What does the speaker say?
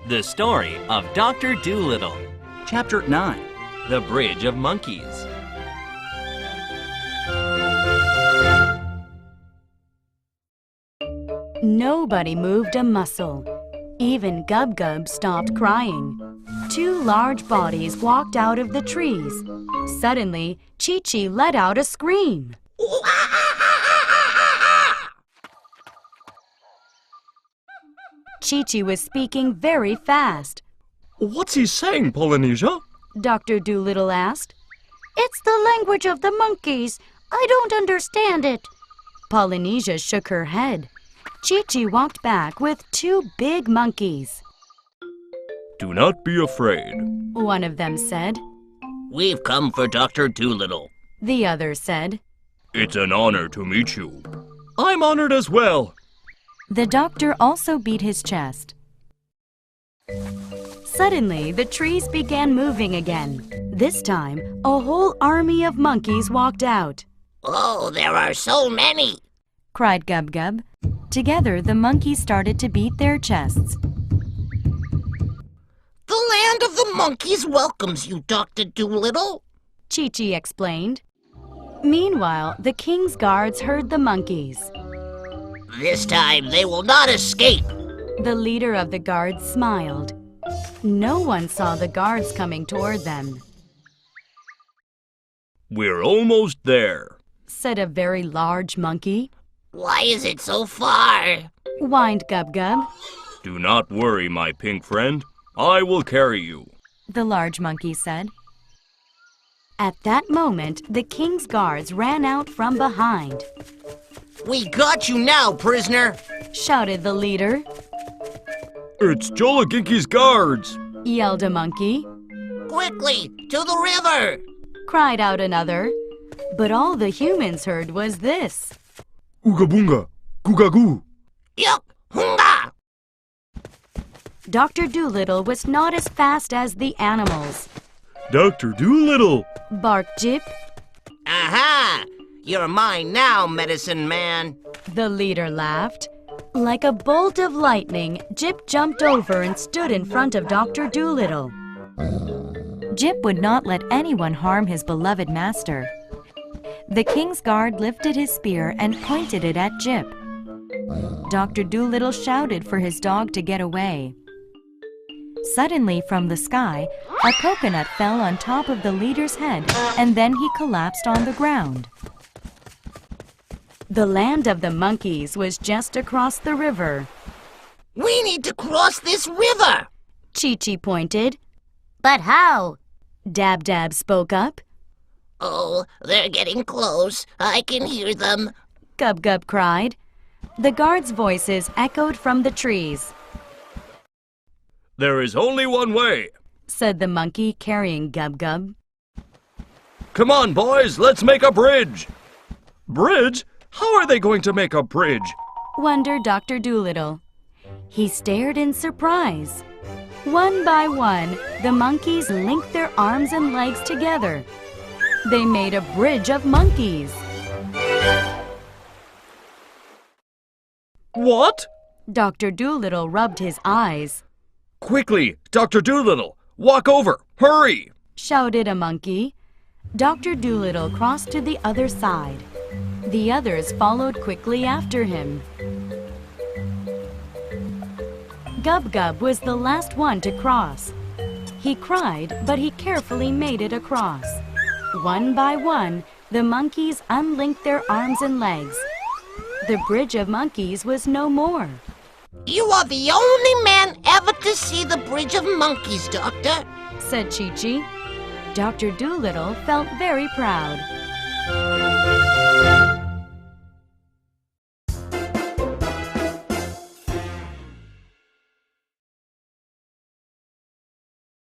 The story of Dr. Dolittle. Chapter 9. The Bridge of Monkeys. Nobody moved a muscle. Even Gub Gub stopped crying. Two large bodies walked out of the trees. Suddenly, Chi Chi let out a scream. Chi Chi was speaking very fast. What's he saying, Polynesia? Dr. Dolittle asked. It's the language of the monkeys. I don't understand it. Polynesia shook her head. Chi Chi walked back with two big monkeys. Do not be afraid. One of them said. We've come for Dr. Dolittle. The other said. It's an honor to meet you. I'm honored as well. The doctor also beat his chest. Suddenly, the trees began moving again. This time, a whole army of monkeys walked out. Oh, there are so many! Cried Gub Gub. Together, the monkeys started to beat their chests. The land of the monkeys welcomes you, Dr. Dolittle. Chi Chi explained. Meanwhile, the king's guards heard the monkeys. This time they will not escape. The leader of the guards smiled. No one saw the guards coming toward them. We're almost there, said a very large monkey. Why is it so far? Whined Gub Gub. Do not worry, my pink friend. I will carry you, the large monkey said. At that moment, the king's guards ran out from behind. We got you now, prisoner! Shouted the leader. It's Jolliginki's guards! Yelled a monkey. Quickly, to the river! Cried out another. But all the humans heard was this. Ooga boonga, googa goo. Yup, hunga! Dr. Dolittle was not as fast as the animals. Dr. Dolittle! Barked Jip. Aha! You're mine now, medicine man. The leader laughed. Like a bolt of lightning, Jip jumped over and stood in front of Dr. Dolittle. Jip would not let anyone harm his beloved master. The king's guard lifted his spear and pointed it at Jip. Dr. Dolittle shouted for his dog to get away. Suddenly, from the sky, a coconut fell on top of the leader's head, and then he collapsed on the ground. The land of the monkeys was just across the river. We need to cross this river! Chi Chi pointed. But how? Dab Dab spoke up. Oh, they're getting close. I can hear them. Gub Gub cried. The guards' voices echoed from the trees. There is only one way, said the monkey carrying Gub Gub. Come on, boys, let's make a bridge. Bridge? How are they going to make a bridge? Wondered Dr. Dolittle. He stared in surprise. One by one, the monkeys linked their arms and legs together. They made a bridge of monkeys. What? Dr. Dolittle rubbed his eyes. Quickly, Dr. Dolittle, walk over, hurry! Shouted a monkey. Dr. Dolittle crossed to the other side. The others followed quickly after him. Gub Gub was the last one to cross. He cried, but he carefully made it across. One by one, the monkeys unlinked their arms and legs. The bridge of monkeys was no more. You are the only man ever to see the bridge of monkeys, Doctor, said Chi Chi. Dr. Dolittle felt very proud.